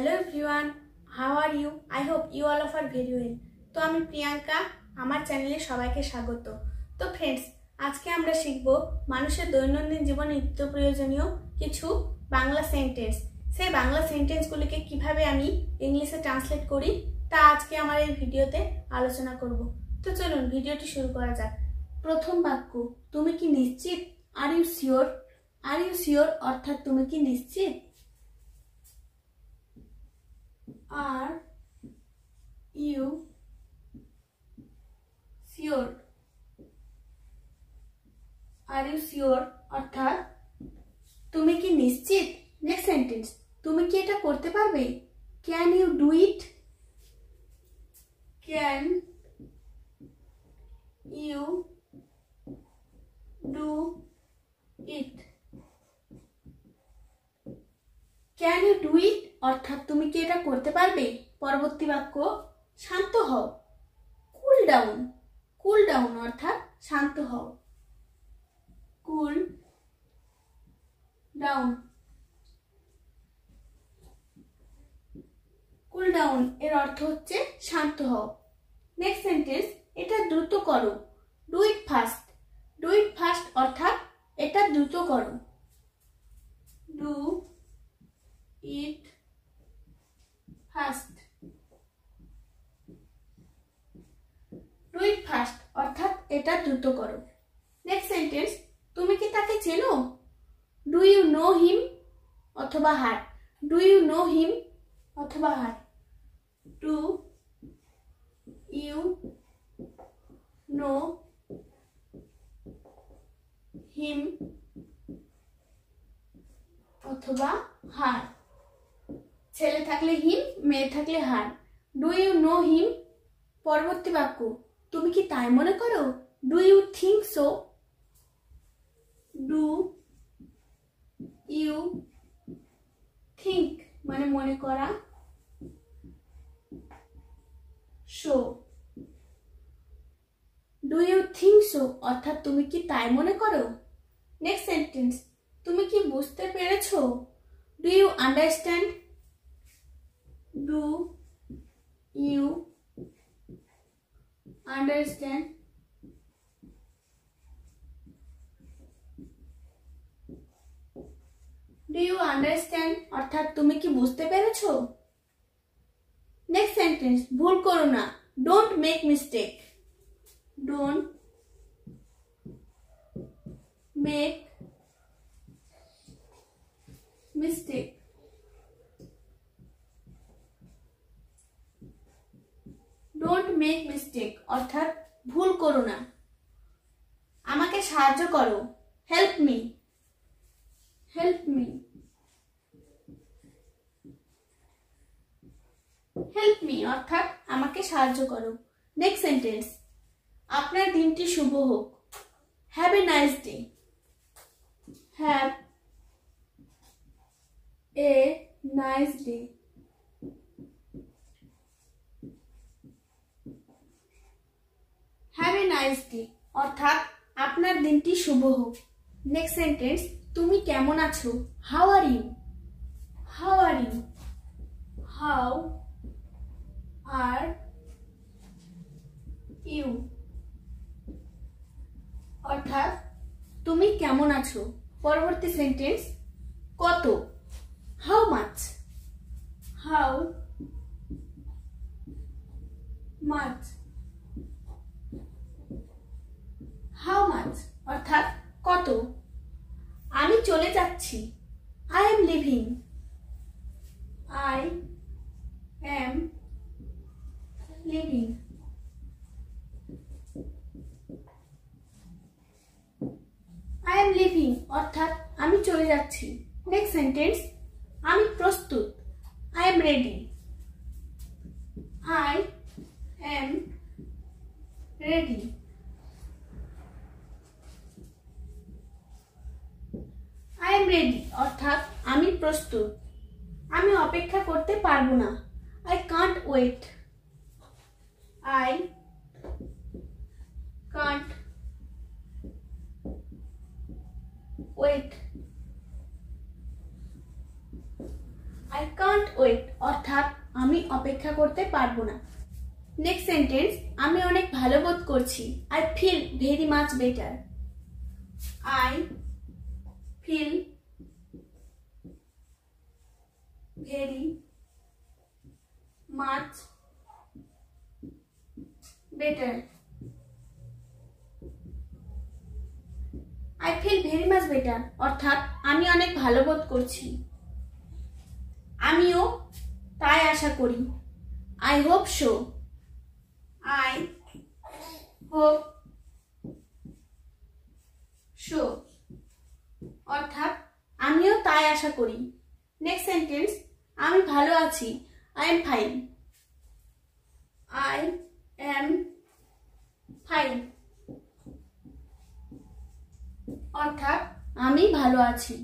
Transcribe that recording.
Hello everyone, how are you? I hope you all are very well. তো আমি প্রিয়াঙ্কা, আমার চ্যানেলে সবাইকে স্বাগত। তো फ्रेंड्स, আজকে আমরা শিখব মানুষের দৈনন্দিন জীবনে নিত্য প্রয়োজনীয় কিছু বাংলা সেন্টেন্স। সেই বাংলা সেন্টেন্সগুলোকে কিভাবে আমি ইংলিশে ট্রান্সলেট করি তা আজকে আমার এই ভিডিওতে আলোচনা করব। তো চলুন ভিডিওটি শুরু করা যাক। প্রথম বাক্য, তুমি কি নিশ্চিত? Are you sure? Are you sure অর্থাৎ তুমি কি নিশ্চিত? Are you sure? Are you sure অর্থাৎ তুমি কি নিশ্চিত? নেক্সট সেন্টেন্স, তুমি কি এটা করতে পারবে? Can you do it? Can you do it? Can you do it অর্থাৎ তুমি কি এটা করতে পারবে? পরবর্তী বাক্য, শান্ত হও। Cool down. কুল ডাউন অর্থাৎ শান্ত হও। Cool down. কুল ডাউন এর অর্থ হচ্ছে শান্ত হও। নেক্সট সেন্টেন্স, এটা দ্রুত করো। Do it fast. Do it fast অর্থাৎ এটা দ্রুত করো। Do it fast. Do it fast অর্থাৎ এটা দ্রুত করো। নেক্সট সেন্টেন্স, তুমি কি তাকে চেনো? ডু ইউ নো হিম অথবা her. Do you know him অথবা her. Do you know him অথবা হার। ছেলে থাকলে হিম, মেয়ে থাকলে her. Do you know him. পরবর্তী বাক্য, তুমি কি তাই মনে করো? Do you think so? Do you think মানে মনে করা, so. Do you think so অর্থাৎ তুমি কি তাই মনে করো? নেক্সট সেন্টেন্স, তুমি কি বুঝতে পেরেছো? Do you understand? Do you understand? Do you understand অর্থাৎ তুমি কি বুঝতে পেরেছো? নেক্সট সেন্টেন্স, ভুল করো না। Don't make mistake. Don't make mistake. Don't make mistake অর্থাৎ ভুল করো না। আমাকে সাহায্য করো। Help me. Help me. Help me অর্থাৎ আমাকে সাহায্য করো। নেক্সট সেন্টেন্স, আপনার দিনটি শুভ হোক। Have a nice day. Have a nice day. Have a nice day অর্থাৎ আপনার দিনটি শুভ হোক। নেক্সট সেন্টেন্স, তুমি কেমন আছো? How are you? How are you? How are you অর্থাৎ তুমি কেমন আছো। পরবর্তী সেন্টেন্স, কত? How much? How much? How much অর্থাৎ কত। আমি চলে যাচ্ছি। I am leaving. I am leaving. I am leaving অর্থাৎ আমি চলে যাচ্ছি। নেক্সট সেন্টেন্স, আমি প্রস্তুত। I am ready. I am ready. I am ready অর্থাৎ আমি প্রস্তুত। আমি অপেক্ষা করতে পারবো না। I can't wait. I can't wait. I can't wait অর্থাৎ আমি অপেক্ষা করতে পারবো না। নেক্সট সেন্টেন্স, আমি অনেক ভালো বোধ করছি। I feel very much better. I feel very much better. I feel very much better অর্থাৎ আমি অনেক ভালো বোধ করছি। আমিও তাই আশা করি। I hope so. I hope so অর্থাৎ আমিও তাই আশা করি। নেক্সট সেন্টেন্স, আমি ভালো আছি। I am fine. I am fine অর্থাৎ আমি ভালো আছি।